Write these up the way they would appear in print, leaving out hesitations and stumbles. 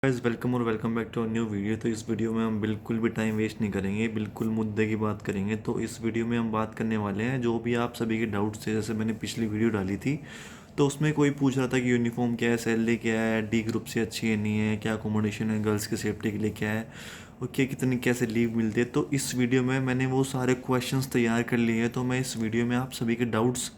Guys welcome और welcome back to new video. तो इस वीडियो में हम बिल्कुल भी टाइम वेस्ट नहीं करेंगे, बिल्कुल मुद्दे की बात करेंगे। तो इस वीडियो में हम बात करने वाले हैं जो भी आप सभी के डाउट्स थे। जैसे मैंने पिछली वीडियो डाली थी तो उसमें कोई पूछ रहा था कि यूनिफॉर्म क्या है, सैलरी क्या है, डी ग्रुप से अच्छी है नहीं है, क्या अकोमोडेशन है, गर्ल्स की सेफ्टी के लिए क्या है, और क्या कितनी कैसे लीव मिलती है। तो इस वीडियो में मैंने वो सारे क्वेश्चंस तैयार कर लिए हैं। तो मैं इस वीडियो में आप सभी के डाउट्स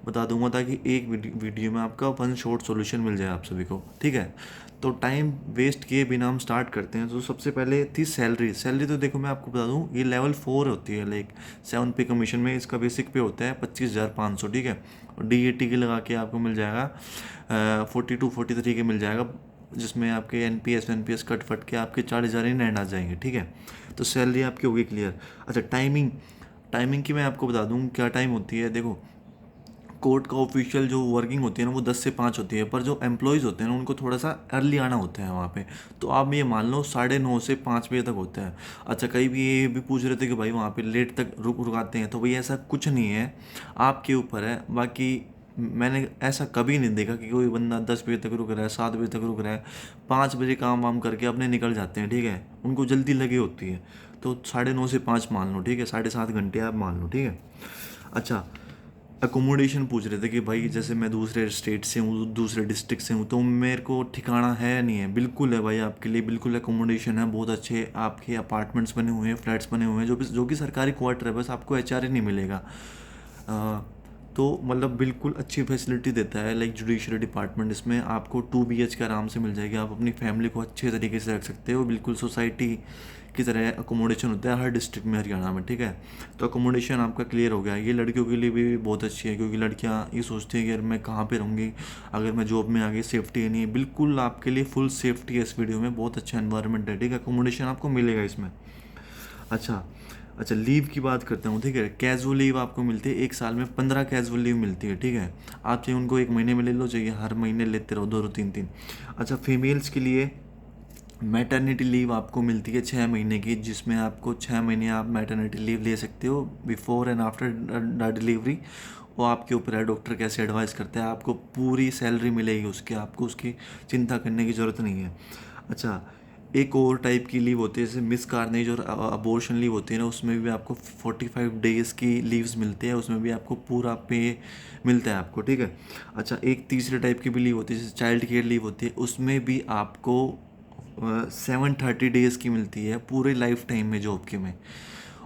बता दूंगा ताकि एक वीडियो में आपका वन शॉर्ट सॉल्यूशन मिल जाए आप सभी को। ठीक है, तो टाइम वेस्ट किए बिना हम स्टार्ट करते हैं। तो सबसे पहले थी सैलरी। सैलरी तो देखो मैं आपको बता दूं, ये लेवल 4 होती है, लाइक 7 पे कमीशन में इसका बेसिक पे होता है 25,500। ठीक है, और DAT के लगा के आपको मिल जाएगा 42-43 के मिल जाएगा, जिसमें आपके NPS कट फट के आपके 40,000 ही एंड आ जाएंगे। ठीक है, तो सैलरी आपकी होगी क्लियर। अच्छा, टाइमिंग टाइमिंग की मैं आपको बता दूं क्या टाइम होती है। देखो, कोर्ट का ऑफिशियल जो वर्किंग होती है ना वो 10 से 5 होती है, पर जो एम्प्लॉयज़ होते हैं ना उनको थोड़ा सा अर्ली आना होता है वहाँ पे। तो आप ये मान लो 9:30 से 5 बजे तक होता है। अच्छा, कई भी ये भी पूछ रहे थे कि भाई वहाँ पे लेट तक रुकाते हैं, तो भाई ऐसा कुछ नहीं है, आपके ऊपर है। बाकी मैंने ऐसा कभी नहीं देखा कि कोई बंदा 10 बजे तक रुक रहा है, 7 बजे तक रुक रहा है। 5 बजे काम वाम करके अपने निकल जाते हैं। ठीक है, उनको जल्दी लगी होती है। तो 9:30 से 5 मान लो। ठीक है, 7.5 घंटे आप मान लो। ठीक है। अच्छा, अकोमोडेशन पूछ रहे थे कि भाई जैसे मैं दूसरे स्टेट से हूँ, दूसरे डिस्ट्रिक्ट से हूँ, तो मेरे को ठिकाना है नहीं है। बिल्कुल है भाई, आपके लिए बिल्कुल अकोमोडेशन है, बहुत अच्छे आपके अपार्टमेंट्स बने हुए हैं, फ्लैट्स बने हुए हैं, जो कि सरकारी क्वार्टर है, बस आपको HR ही नहीं मिलेगा। अ, तो मतलब बिल्कुल अच्छी फैसिलिटी देता है, लाइक जुडिशरी डिपार्टमेंट। इसमें आपको 2 BHK आराम से मिल जाएगी, आप अपनी फैमिली को अच्छे तरीके से रख सकते हो। बिल्कुल सोसाइटी की तरह अकोमोडेशन होता है हर डिस्ट्रिक्ट में, हरियाणा में। ठीक है, तो अकोमोडेशन आपका क्लियर हो गया। ये लड़कियों के लिए भी बहुत अच्छी है, क्योंकि लड़कियां ये सोचती हैं कि यार मैं कहाँ पे रहूँगी, अगर मैं जॉब में आ गई सेफ्टी है नहीं है। बिल्कुल आपके लिए फुल सेफ्टी है इस वीडियो में, बहुत अच्छा एनवायरनमेंट है। ठीक है, अकोमोडेशन आपको मिलेगा इसमें। अच्छा अच्छा, लीव की बात करता हूँ। ठीक है, कैजुअल लीव आपको मिलती है, एक साल में 15 कैजुअल लीव मिलती है। ठीक है, आप चाहे उनको एक महीने में ले लो, चाहिए हर महीने लेते रहो, 2-2 3-3। अच्छा, फीमेल्स के लिए मैटरनिटी लीव आपको मिलती है 6 महीने की, जिसमें आपको 6 महीने आप मैटरनिटी लीव ले सकते हो, बिफोर एंड आफ्टर डिलीवरी। वो आपके ऊपर है, डॉक्टर कैसे एडवाइस करता है। आपको पूरी सैलरी मिलेगी उसकी, आपको उसकी चिंता करने की ज़रूरत नहीं है। अच्छा, एक और टाइप की लीव होती है, जैसे मिस कार्नेज और अबॉर्शन लीव होती है ना, उसमें भी आपको 45 डेज़ की लीव्स मिलते हैं, उसमें भी आपको पूरा पे मिलता है आपको। ठीक है। अच्छा, एक तीसरे टाइप की भी लीव होती है, जैसे चाइल्ड केयर लीव होती है, उसमें भी आपको 730 डेज़ की मिलती है पूरे लाइफ टाइम में जॉब के में।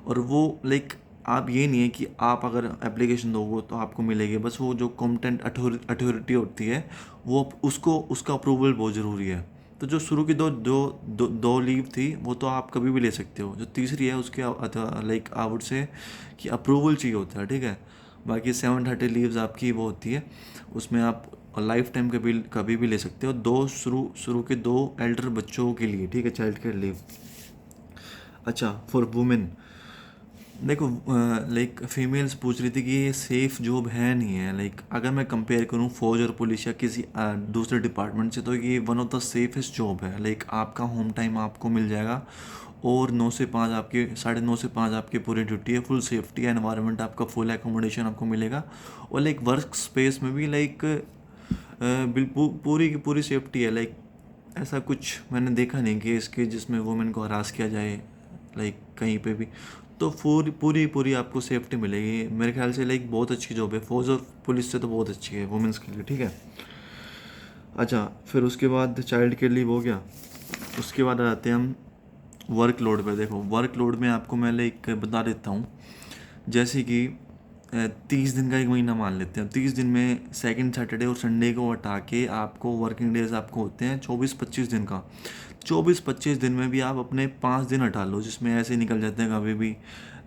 और वो लाइक आप ये नहीं है कि आप अगर एप्लीकेशन दोगे तो आपको मिलेगी, बस वो जो कॉम्पिटेंट अथॉरिटी होती है वो उसको उसका अप्रूवल बहुत ज़रूरी है। तो जो शुरू की दो लीव थी वो तो आप कभी भी ले सकते हो, जो तीसरी है उसके लाइक आउट से कि अप्रूवल चाहिए होता है। ठीक है, बाकी 730 लीव्स आपकी वो होती है, उसमें आप लाइफ टाइम कभी भी ले सकते हो। दो शुरू शुरू के 2 एल्डर बच्चों के लिए। ठीक है, चाइल्ड केयर लीव। अच्छा, फॉर वुमेन देखो, लाइक फीमेल्स पूछ रही थी कि ये सेफ़ जॉब है नहीं है। लाइक अगर मैं कंपेयर करूँ फौज और पुलिस या किसी दूसरे डिपार्टमेंट से, तो ये one of the safest job है। लाइक आपका होम टाइम आपको मिल जाएगा, और 9 से 5 आपके 9:30 से 5 आपकी पूरी ड्यूटी है, फुल सेफ्टी है, एनवायरनमेंट आपका फुल एकोमोडेशन आपको मिलेगा। और लाइक वर्क स्पेस में भी लाइक बिल्कुल पूरी की पूरी सेफ्टी है। लाइक ऐसा कुछ मैंने देखा नहीं कि इसके जिसमें वुमेन को हरास किया जाए, लाइक कहीं पे भी। तो पूरी पूरी पूरी आपको सेफ्टी मिलेगी मेरे ख्याल से। लाइक बहुत अच्छी जॉब है, फौज और पुलिस से तो बहुत अच्छी है वुमेन्स के लिए। ठीक है। अच्छा, फिर उसके बाद चाइल्ड के लीव हो गया। उसके बाद आते हैं हम वर्कलोड पे। देखो, वर्कलोड में आपको मैं लाइक बता देता हूँ। जैसे कि 30 दिन का एक महीना मान लेते हैं, 30 दिन में सेकंड सैटरडे और संडे को हटा के आपको वर्किंग डेज आपको होते हैं 24-25 दिन का। 24-25 दिन में भी आप अपने 5 दिन हटा लो, जिसमें ऐसे निकल जाते हैं कभी भी,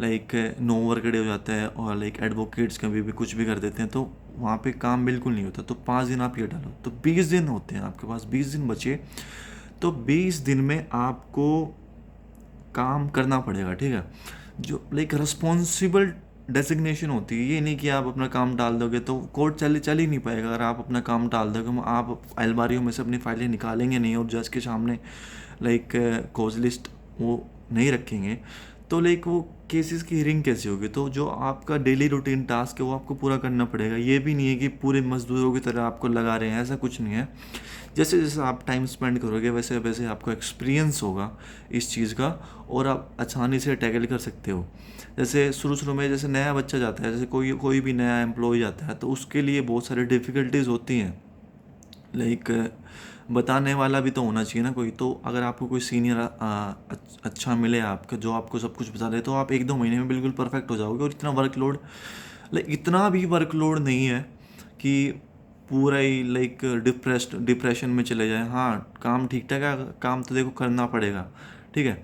लाइक नो वर्क डे हो जाता है, और लाइक एडवोकेट्स कभी भी कुछ भी कर देते हैं, तो वहाँ पे काम बिल्कुल नहीं होता। तो 5 दिन आप ये हटा लो, तो 20 दिन होते हैं आपके पास, 20 दिन बचे। तो 20 दिन में आपको काम करना पड़ेगा। ठीक है, जो लाइक रिस्पॉन्सिबल डेजिग्नेशन होती है, ये नहीं कि आप अपना काम टाल दोगे तो कोर्ट चल ही नहीं पाएगा। अगर आप अपना काम टाल दोगे, आप अलमारियों में से अपनी फाइलें निकालेंगे नहीं और जज के सामने लाइक कॉज लिस्ट वो नहीं रखेंगे, तो लाइक वो केसेस की हियरिंग कैसे होगी? तो जो आपका डेली रूटीन टास्क है वो आपको पूरा करना पड़ेगा। ये भी नहीं है कि पूरे मज़दूरों की तरह आपको लगा रहे हैं, ऐसा कुछ नहीं है। जैसे जैसे आप टाइम स्पेंड करोगे वैसे वैसे आपको एक्सपीरियंस होगा इस चीज़ का, और आप आसानी से टैकल कर सकते हो। जैसे शुरू शुरू में जैसे नया बच्चा जाता है, जैसे कोई कोई भी नया एम्प्लॉय जाता है, तो उसके लिए बहुत सारी डिफ़िकल्टीज होती हैं। लाइक बताने वाला भी तो होना चाहिए ना कोई। तो अगर आपको कोई सीनियर अच्छा मिले आपका, जो आपको सब कुछ बता दे, तो आप 1-2 महीने में बिल्कुल परफेक्ट हो जाओगे। और इतना वर्कलोड, लाइक इतना भी वर्कलोड नहीं है कि पूरा ही लाइक डिप्रेशन में चले जाए। हाँ, काम ठीक ठाक है, काम तो देखो करना पड़ेगा, ठीक है।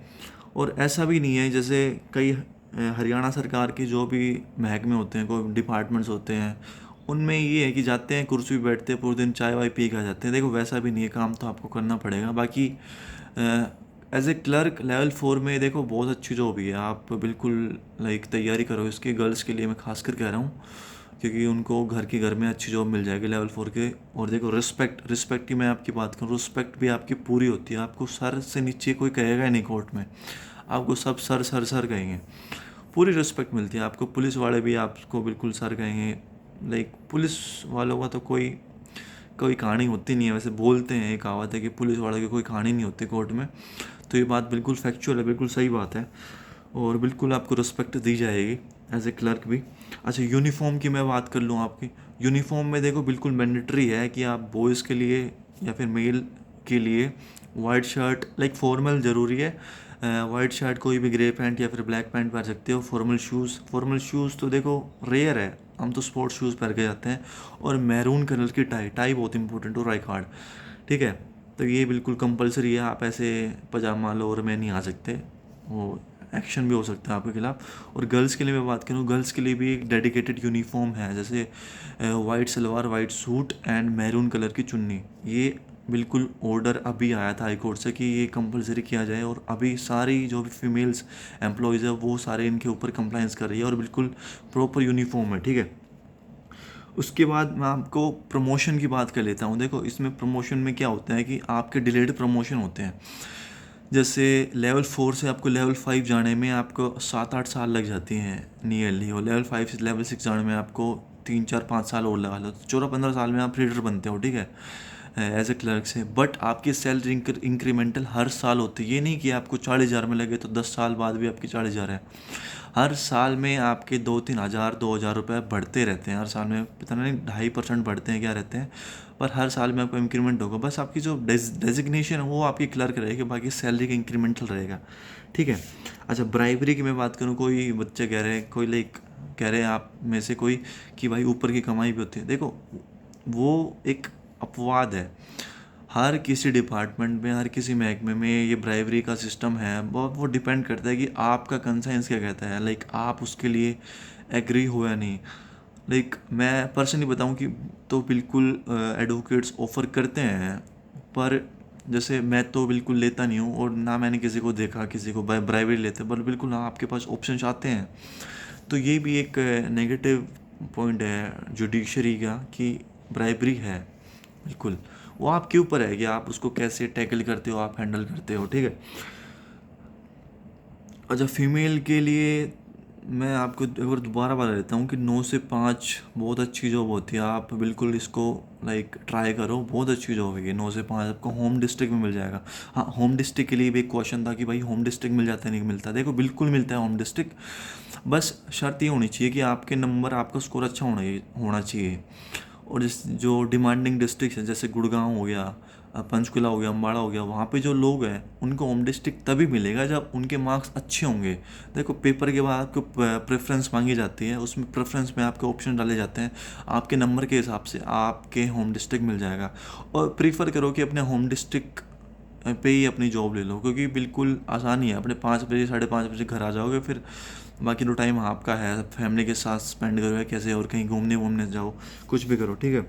और ऐसा भी नहीं है, जैसे कई हरियाणा सरकार की जो भी महकमे होते हैं, कोई डिपार्टमेंट्स होते हैं, उनमें ये है कि जाते हैं कुर्सी पे बैठते हैं पूरे दिन, चाय वाय पी के आ जाते हैं। देखो वैसा भी नहीं है, काम तो आपको करना पड़ेगा। बाकी एज ए क्लर्क लेवल 4 में देखो बहुत अच्छी जॉब है, आप बिल्कुल लाइक तैयारी करो इसकी। गर्ल्स के लिए मैं खास कर कह रहा हूँ, क्योंकि उनको घर के घर में अच्छी जॉब मिल जाएगी लेवल 4 के। और देखो रिस्पेक्ट की मैं आपकी बात करूँ, रिस्पेक्ट भी आपकी पूरी होती है। आपको सर से नीचे कोई कहेगा ही नहीं कोर्ट में, आपको सब सर सर सर कहेंगे। पूरी रिस्पेक्ट मिलती है आपको। पुलिस वाले भी आपको बिल्कुल सर कहेंगे। लाइक पुलिस वालों का तो कोई कोई कहानी होती नहीं है। वैसे बोलते हैं, एक कहावत है कि पुलिस वालों की कोई कहानी नहीं होती कोर्ट में। तो ये बात बिल्कुल फैक्चुअल है, बिल्कुल सही बात है। और बिल्कुल आपको रिस्पेक्ट दी जाएगी एज ए क्लर्क भी। अच्छा, यूनिफॉर्म की मैं बात कर लूँ आपकी। यूनिफॉर्म में देखो बिल्कुल मैंडेटरी है कि आप बॉयज़ के लिए या फिर मेल के लिए वाइट शर्ट, लाइक फॉर्मल ज़रूरी है। वाइट शर्ट, कोई भी ग्रे पैंट या फिर ब्लैक पैंट पहन सकते हो। फॉर्मल शूज़ तो देखो रेयर है, हम तो स्पोर्ट्स शूज़ पहन के जाते हैं। और मैरून कलर की टाई बहुत इंपॉर्टेंट, और आई कार्ड, ठीक है। तो ये बिल्कुल कंपलसरी है। आप ऐसे पजामा लोअर में नहीं आ सकते, वो एक्शन भी हो सकता है आपके खिलाफ। और गर्ल्स के लिए मैं बात करूँ, गर्ल्स के लिए भी एक डेडिकेटेड यूनिफॉर्म है, जैसे white salwar, white suit and maroon colour की चुन्नी। ये बिल्कुल ऑर्डर अभी आया था हाई कोर्ट से कि ये कंपलसरी किया जाए। और अभी सारी जो भी फीमेल्स एम्प्लॉयज़ है वो सारे इनके ऊपर कंप्लाइंस कर रही है, और बिल्कुल प्रॉपर यूनिफॉर्म है, ठीक है। उसके बाद मैं आपको प्रमोशन की बात कर लेता हूँ। देखो इसमें प्रमोशन में क्या होता है कि आपके डिलेड प्रमोशन होते हैं। जैसे लेवल 4 से आपको लेवल 5 जाने में आपको 7-8 साल लग जाती हैं नियरली, और लेवल 5 से लेवल 6 जाने में आपको 3-4-5 साल और लगा लो, तो 14-15 साल में आप रीडर बनते हो, ठीक है, एज ए क्लर्क से। बट आपकी सैलरी इंक्रीमेंटल हर साल होती है। ये नहीं कि आपको 40,000 में लगे तो 10 साल बाद भी आपकी 40,000 है। हर साल में आपके 2-3 हज़ार 2,000 रुपये बढ़ते रहते हैं। हर साल में पता नहीं 2.5% बढ़ते हैं क्या रहते हैं, पर हर साल में आपको इंक्रीमेंट होगा। बस आपकी जो डेजिग्नेशन है वो आपकी क्लर्क रहेगी, बाकी सैलरी का इंक्रीमेंटल रहेगा, ठीक है। अच्छा, ब्राइबरी की मैं बात करूँ, कोई बच्चे कह रहे हैं, कोई लाइक कह रहे हैं आप में से कोई कि भाई ऊपर की कमाई भी होती है। देखो वो एक अपवाद है। हर किसी डिपार्टमेंट में, हर किसी महकमे में ये ब्राइबरी का सिस्टम है। बहुत वो डिपेंड करता है कि आपका कंसाइंस क्या कहता है, लाइक आप उसके लिए एग्री हो या नहीं। लाइक मैं पर्सनली बताऊं कि तो बिल्कुल एडवोकेट्स ऑफ़र करते हैं, पर जैसे मैं तो बिल्कुल लेता नहीं हूँ, और ना मैंने किसी को देखा किसी को ब्राइबरी लेते, पर बिल्कुल हाँ आपके पास ऑप्शन आते हैं। तो ये भी एक नेगेटिव पॉइंट है जुडिशरी का कि ब्राइबरी है, बिल्कुल। वो आपके ऊपर है कि आप उसको कैसे टैकल करते हो, आप हैंडल करते हो, ठीक है। अच्छा, फीमेल के लिए मैं आपको एक बार दोबारा बता देता हूँ कि 9 से 5 बहुत अच्छी जॉब होती है। आप बिल्कुल इसको लाइक ट्राई करो, बहुत अच्छी जॉब है ये। 9 से 5 आपको होम डिस्ट्रिक्ट में मिल जाएगा। हाँ, होम डिस्ट्रिक्ट के लिए भी एक क्वेश्चन था कि भाई होम डिस्ट्रिक्ट मिल जाता है नहीं मिलता। देखो बिल्कुल मिलता है होम डिस्ट्रिक्ट, बस शर्त ये होनी चाहिए कि आपके नंबर, आपका स्कोर अच्छा होना चाहिए। और जो डिमांडिंग डिस्ट्रिक्ट है, जैसे गुड़गांव हो गया, पंचकुला हो गया, अम्बाड़ा हो गया, वहाँ पे जो लोग हैं उनको होम डिस्ट्रिक्ट तभी मिलेगा जब उनके मार्क्स अच्छे होंगे। देखो पेपर के बाद आपको प्रेफरेंस मांगी जाती है, उसमें प्रेफरेंस में आपके ऑप्शन डाले जाते हैं, आपके नंबर के हिसाब से आपके होम डिस्ट्रिक्ट मिल जाएगा। और प्रीफर करो कि अपने होम डिस्ट्रिक्ट पे ही अपनी जॉब ले लो, क्योंकि बिल्कुल आसानी है। अपने 5 बजे 5:30 बजे घर आ जाओगे, फिर बाकी तो टाइम आपका है, फैमिली के साथ स्पेंड करो या कैसे, और कहीं घूमने वूमने जाओ, कुछ भी करो, ठीक है।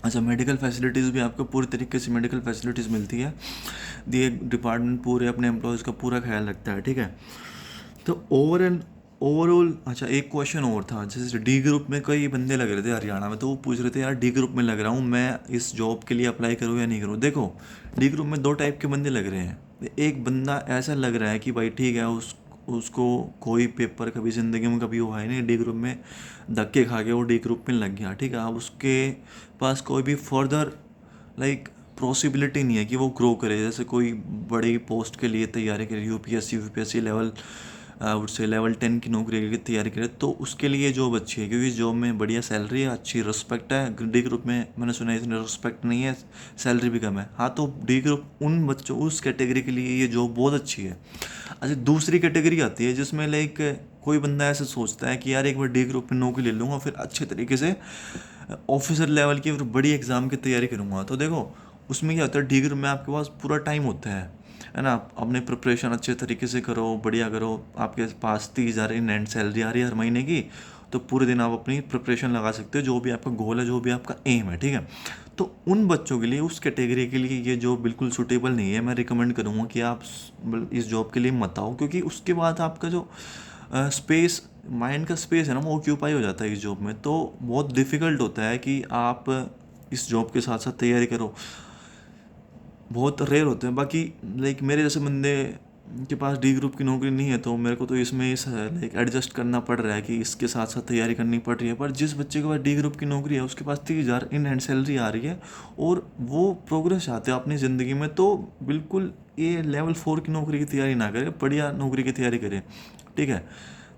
अच्छा, मेडिकल फैसिलिटीज़ भी आपको पूरी तरीके से मेडिकल फैसिलिटीज़ मिलती है। ये डिपार्टमेंट पूरे अपने एम्प्लॉयज़ का पूरा ख्याल रखता है, ठीक है। तो ओवरऑल अच्छा, एक क्वेश्चन और था। जैसे डी ग्रुप में कई बंदे लग रहे थे हरियाणा में, तो वो पूछ रहे थे यार डी ग्रुप में लग रहा हूँ मैं, इस जॉब के लिए अप्लाई करूँ या नहीं करूँ। देखो डी ग्रुप में 2 टाइप के बंदे लग रहे हैं। एक बंदा ऐसा लग रहा है कि भाई ठीक है, उसको कोई पेपर कभी ज़िंदगी में कभी हुआ है नहीं, डी ग्रुप में धक्के खा के वो डी ग्रुप में लग गया, ठीक है। अब उसके पास कोई भी फर्दर लाइक पॉसिबिलिटी नहीं है कि वो ग्रो करे। जैसे कोई बड़ी पोस्ट के लिए तैयारी करे, यूपीएससी लेवल उससे लेवल 10 की नौकरी की तैयारी करे, तो उसके लिए जॉब अच्छी है, क्योंकि जॉब में बढ़िया सैलरी है, अच्छी रिस्पेक्ट है। डी ग्रुप में मैंने सुना है इतनी रिस्पेक्ट नहीं है, सैलरी भी कम है। हाँ, तो डी ग्रुप उन बच्चों, उस कैटेगरी के लिए ये जॉब बहुत अच्छी है। अच्छा, दूसरी कैटेगरी आती है जिसमें लाइक कोई बंदा ऐसे सोचता है कि यार एक बार डी ग्रुप में नौकरी ले लूँगा, फिर अच्छे तरीके से ऑफिसर लेवल की फिर बड़ी एग्ज़ाम की तैयारी करूँगा। तो देखो उसमें क्या होता है, डी ग्रुप में आपके पास पूरा टाइम होता है ना। आप अपने प्रिपरेशन अच्छे तरीके से करो, बढ़िया करो। आपके पास 30,000 इन हैंड सैलरी आ रही है हर महीने की, तो पूरे दिन आप अपनी प्रिपरेशन लगा सकते हो, जो भी आपका गोल है, जो भी आपका एम है, ठीक है। तो उन बच्चों के लिए, उस कैटेगरी के लिए ये जॉब बिल्कुल सूटेबल नहीं है। मैं रिकमेंड करूँगा कि आप इस जॉब के लिए मत आओ, क्योंकि उसके बाद आपका जो स्पेस, माइंड का स्पेस है ना, वो ऑक्यूपाई हो जाता है इस जॉब में। तो बहुत डिफ़िकल्ट होता है कि आप इस जॉब के साथ साथ तैयारी करो, बहुत रेयर होते हैं। बाकी लाइक मेरे जैसे बंदे के पास डी ग्रुप की नौकरी नहीं है, तो मेरे को तो इसमें इस लाइक एडजस्ट करना पड़ रहा है कि इसके साथ साथ तैयारी करनी पड़ रही है। पर जिस बच्चे के पास डी ग्रुप की नौकरी है, उसके पास 30,000 इन हैंड सैलरी आ रही है और वो प्रोग्रेस चाहते हैं अपनी ज़िंदगी में, तो बिल्कुल ये लेवल 4 की नौकरी की तैयारी ना करें, बढ़िया नौकरी की तैयारी करें, ठीक है।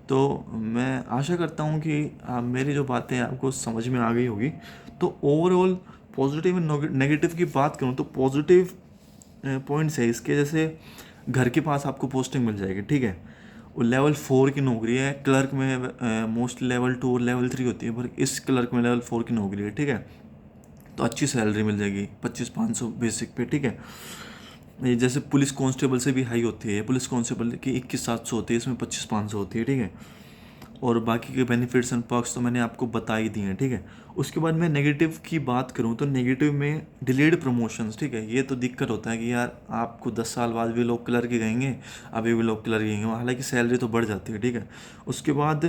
तो मैं आशा करता हूँ कि मेरी जो बातें आपको समझ में आ गई होगी। तो ओवरऑल पॉजिटिव एंड नेगेटिव की बात करूँ तो पॉजिटिव पॉइंट्स है इसके, जैसे घर के पास आपको पोस्टिंग मिल जाएगी, ठीक है। वो लेवल 4 की नौकरी है। क्लर्क में मोस्ट लेवल 2 और लेवल 3 होती है, पर इस क्लर्क में लेवल 4 की नौकरी है, ठीक है। तो अच्छी सैलरी मिल जाएगी 25,500 बेसिक पे, ठीक है। ये जैसे पुलिस कांस्टेबल से भी हाई होती है, पुलिस कांस्टेबल की 21,700 होती है, इसमें 25,500 होती है, ठीक है। और बाकी के बेनिफिट्स एंड पर्क्स तो मैंने आपको बता ही दिए हैं, ठीक है। उसके बाद मैं नेगेटिव की बात करूँ तो नेगेटिव में डिलेड प्रमोशंस, ठीक है। ये तो दिक्कत होता है कि यार आपको 10 साल बाद भी लोग क्लर्क ही कहेंगे, अभी भी लोग क्लर्क कहेंगे, हालांकि सैलरी तो बढ़ जाती है, ठीक है। उसके बाद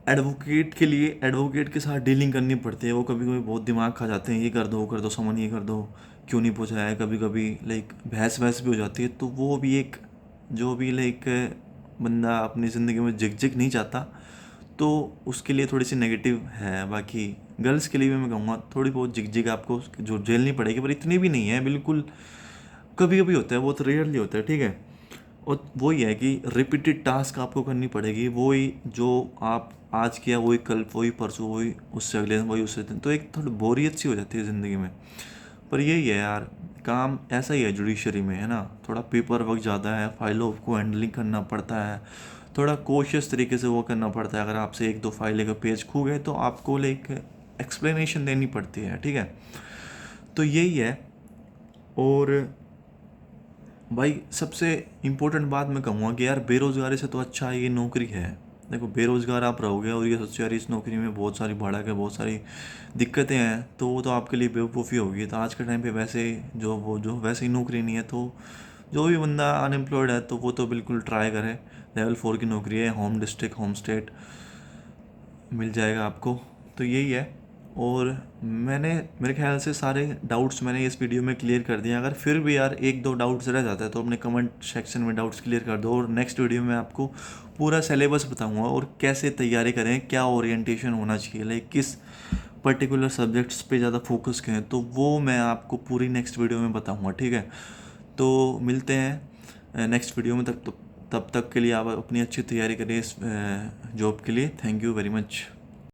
एडवोकेट के लिए एडवोकेट के साथ डीलिंग करनी पड़ती है। वो कभी कभी बहुत दिमाग खा जाते हैं, ये कर दो वो कर दो, समन ये कर दो, क्यों नहीं पूछा है। कभी कभी लाइक बहस वहस भी हो जाती है। तो वो भी एक, जो भी लाइक बंदा अपनी ज़िंदगी में झिकझिक नहीं चाहता, तो उसके लिए थोड़ी सी नेगेटिव है। बाकी गर्ल्स के लिए भी मैं कहूँगा थोड़ी बहुत झिकझिक आपको जो झेलनी पड़ेगी, पर इतनी भी नहीं है, बिल्कुल कभी कभी होता है, बहुत रेयरली होता है, ठीक है। और वही है कि रिपीटेड टास्क आपको करनी पड़ेगी, वही जो आप आज किया वही कल, वही परसों, वही उससे अगले दिन, वही उससे दिन, तो एक थोड़ी बोरियत सी हो जाती है ज़िंदगी में। पर यही है यार, काम ऐसा ही है जुडिशरी में, है ना। थोड़ा पेपर वर्क ज़्यादा है, फाइलों को हैंडलिंग करना पड़ता है, थोड़ा कोशियस तरीके से वो करना पड़ता है। अगर आपसे एक दो फाइल का पेज खो गए तो आपको लाइक एक्सप्लेनेशन देनी पड़ती है, ठीक है। तो यही है। और भाई सबसे इम्पोर्टेंट बात मैं कहूँगा कि यार बेरोज़गारी से तो अच्छा ये नौकरी है। देखो बेरोज़गार आप रहोगे और ये सोचो यार इस नौकरी में बहुत सारी भड़क है, बहुत सारी दिक्कतें हैं, तो वो तो आपके लिए बेवकूफ़ी होगी। तो आज के टाइम पे वैसे जो वैसे ही नौकरी नहीं है, तो जो भी बंदा अनएम्प्लॉयड है तो वो तो बिल्कुल ट्राई करे। लेवल 4 की नौकरी है, होम डिस्ट्रिक्ट, होम स्टेट मिल जाएगा आपको। तो यही है। और मेरे ख्याल से सारे डाउट्स मैंने इस वीडियो में क्लियर कर दिए। अगर फिर भी यार एक दो डाउट्स रह जाता है तो अपने कमेंट सेक्शन में डाउट्स क्लियर कर दो, और नेक्स्ट वीडियो में आपको पूरा सिलेबस बताऊंगा और कैसे तैयारी करें, क्या ओरिएंटेशन होना चाहिए, लाइक किस पर्टिकुलर सब्जेक्ट्स पे ज़्यादा फोकस करें, तो वो मैं आपको पूरी नेक्स्ट वीडियो में बताऊँगा, ठीक है। तो मिलते हैं नेक्स्ट वीडियो में। तब तक के लिए आप अपनी अच्छी तैयारी करें इस जॉब के लिए। Thank you very much.